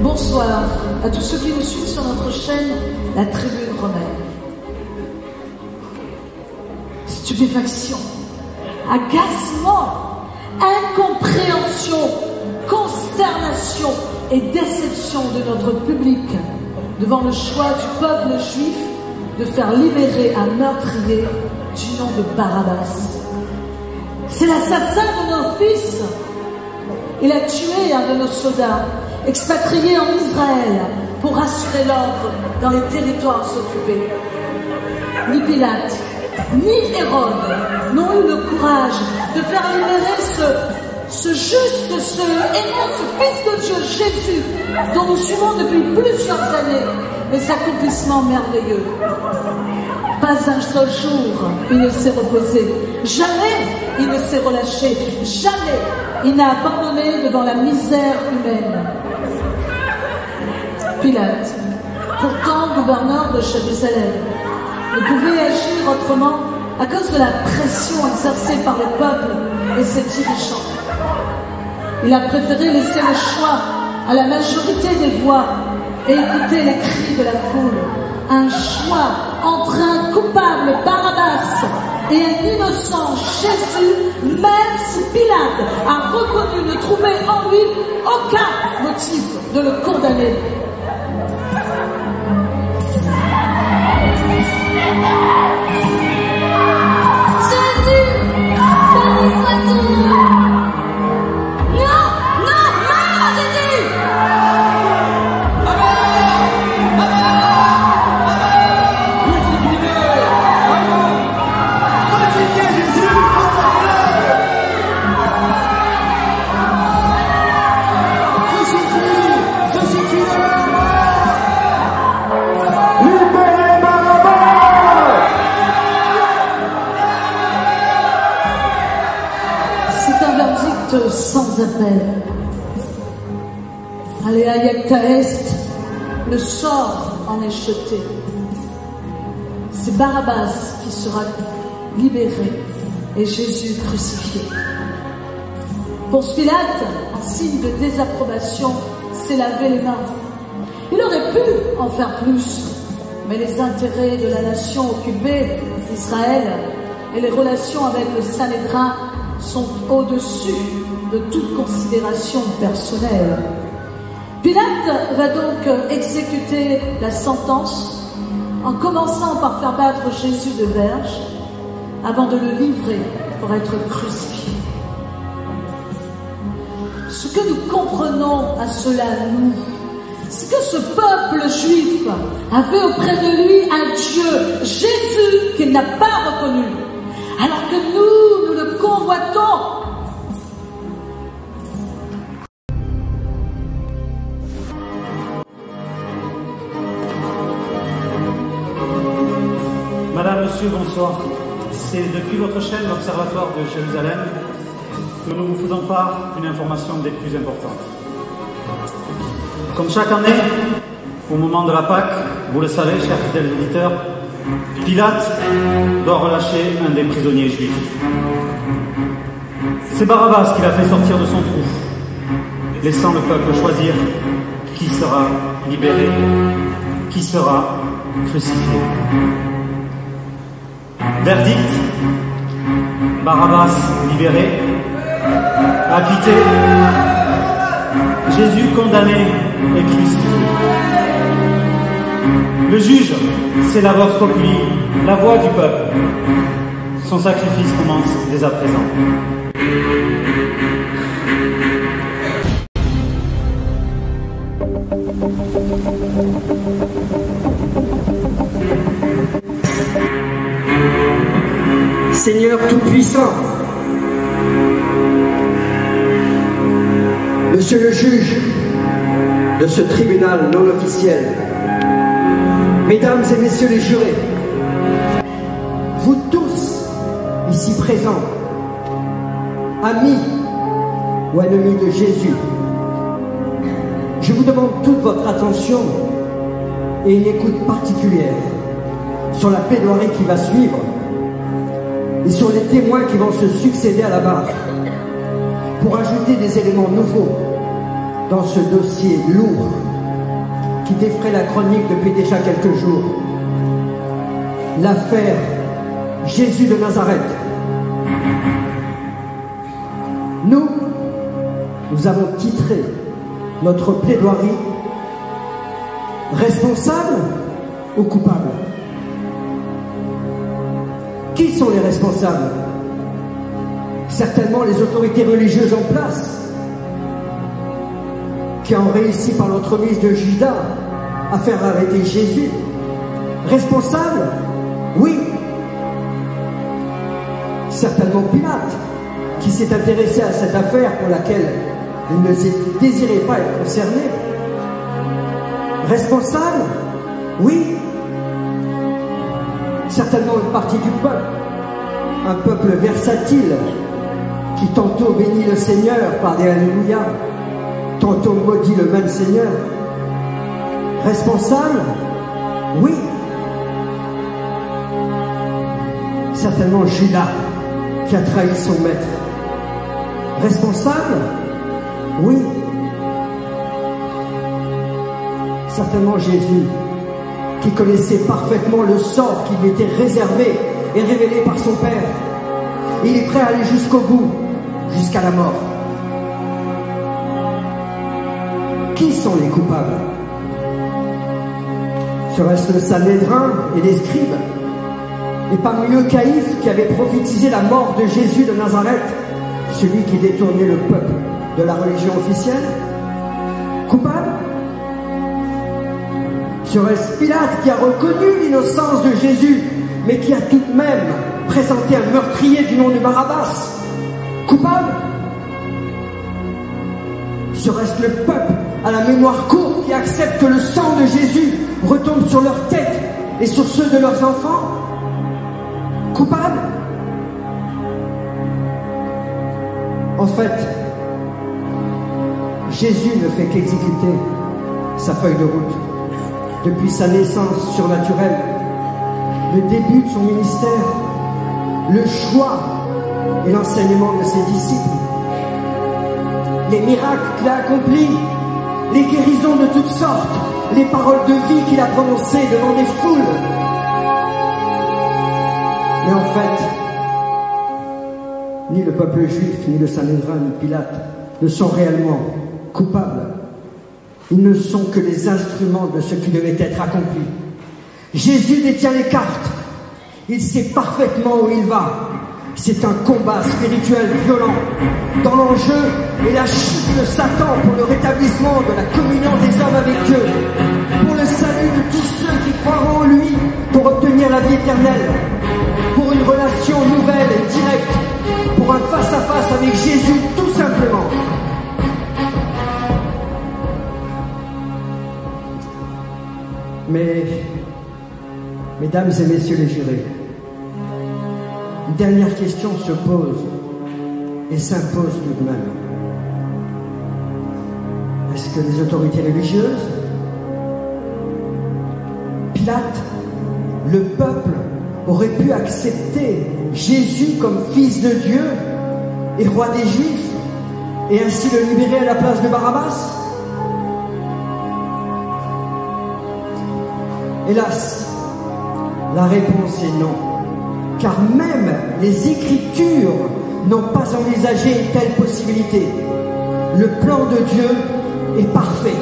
Bonsoir à tous ceux qui nous suivent sur notre chaîne La Tribune Romaine. Stupéfaction, agacement, incompréhension, consternation et déception de notre public devant le choix du peuple juif de faire libérer un meurtrier du nom de Barabbas. C'est l'assassin de nos fils. Il a tué un de nos soldats, expatrié en Israël pour assurer l'ordre dans les territoires occupés. Ni Pilate, ni Hérode n'ont eu le courage de faire libérer ce juste, ce aimant, ce Fils de Dieu, Jésus, dont nous suivons depuis plusieurs années les accomplissements merveilleux. Pas un seul jour il ne s'est reposé, jamais il ne s'est relâché, jamais il n'a abandonné devant la misère humaine. Pilate, pourtant gouverneur de Jérusalem, ne pouvait agir autrement à cause de la pression exercée par le peuple et ses dirigeants. Il a préféré laisser le choix à la majorité des voix et écouter les cris de la foule. Un choix entre un coupable, Barabbas, et un innocent, Jésus, même si Pilate a reconnu ne trouver en lui aucun motif de le condamner. Sans appel. Alea iacta est, le sort en est jeté. C'est Barabbas qui sera libéré et Jésus crucifié. Pour Pilate, en signe de désapprobation, s'est lavé les mains. Il aurait pu en faire plus, mais les intérêts de la nation occupée, Israël, et les relations avec le Sanhédrin sont au-dessus de toute considération personnelle. Pilate va donc exécuter la sentence en commençant par faire battre Jésus de verge avant de le livrer pour être crucifié. Ce que nous comprenons à cela, nous, c'est que ce peuple juif avait auprès de lui un Dieu, Jésus, qu'il n'a pas reconnu, alors que nous le convoitons. Madame, Monsieur, bonsoir. C'est depuis votre chaîne, l'Observatoire de Jérusalem, que nous vous faisons part d'une information des plus importantes. Comme chaque année, au moment de la Pâque, vous le savez, chers fidèles auditeurs, Pilate doit relâcher un des prisonniers juifs. C'est Barabbas qui l'a fait sortir de son trou, laissant le peuple choisir qui sera libéré, qui sera crucifié. Verdict, Barabbas libéré, acquitté, Jésus condamné et crucifié. Le juge, c'est la vox populi, la voix du peuple. Son sacrifice commence dès à présent. Seigneur Tout-Puissant, Monsieur le juge de ce tribunal non officiel, Mesdames et Messieurs les jurés, vous tous ici présents, amis ou ennemis de Jésus, je vous demande toute votre attention et une écoute particulière sur la plaidoirie qui va suivre et sur les témoins qui vont se succéder à la barre pour ajouter des éléments nouveaux dans ce dossier lourd qui défraie la chronique depuis déjà quelques jours. L'affaire Jésus de Nazareth. Nous avons titré notre plaidoirie responsable ou coupable. Qui sont les responsables? Certainement les autorités religieuses en place, qui ont réussi par l'entremise de Judas à faire arrêter Jésus. Responsable? Oui. Certainement Pilate, qui s'est intéressé à cette affaire pour laquelle il ne désirait pas être concerné. Responsable? Oui. Certainement une partie du peuple, un peuple versatile, qui tantôt bénit le Seigneur par des Alléluia, tantôt maudit le même Seigneur. Responsable? Oui. Certainement Judas, qui a trahi son maître. Responsable? Oui. Certainement Jésus, qui connaissait parfaitement le sort qui lui était réservé et révélé par son Père. Il est prêt à aller jusqu'au bout, jusqu'à la mort. Qui sont les coupables? Serait-ce le Sanhédrin et les scribes? Et parmi eux Caïphe, qui avait prophétisé la mort de Jésus de Nazareth, celui qui détournait le peuple de la religion officielle? Coupable? Serait-ce Pilate, qui a reconnu l'innocence de Jésus, mais qui a tout de même présenté un meurtrier du nom de Barabbas? Coupable? Serait-ce le peuple à la mémoire courte qui accepte que le sang de Jésus retombe sur leur tête et sur ceux de leurs enfants? Coupable? En fait, Jésus ne fait qu'exécuter sa feuille de route. Depuis sa naissance surnaturelle, le début de son ministère, le choix et l'enseignement de ses disciples, les miracles qu'il a accomplis, les guérisons de toutes sortes, les paroles de vie qu'il a prononcées devant des foules. Mais en fait, ni le peuple juif, ni le Sanhédrin, ni Pilate ne sont réellement coupables. Ils ne sont que les instruments de ce qui devait être accompli. Jésus détient les cartes. Il sait parfaitement où il va. C'est un combat spirituel violent, dans l'enjeu et la chute de Satan pour le rétablissement de la communion des hommes avec Dieu, pour le salut de tous ceux qui croiront en lui, pour obtenir la vie éternelle, pour une relation nouvelle et directe, pour un face-à-face avec Jésus, tout simplement. Mais, mesdames et messieurs les jurés, une dernière question se pose et s'impose tout de même. Est-ce que les autorités religieuses, Pilate, le peuple, aurait pu accepter Jésus comme fils de Dieu et roi des Juifs et ainsi le libérer à la place de Barabbas? Hélas, la réponse est non, car même les Écritures n'ont pas envisagé une telle possibilité. Le plan de Dieu est parfait.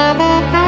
Thank you.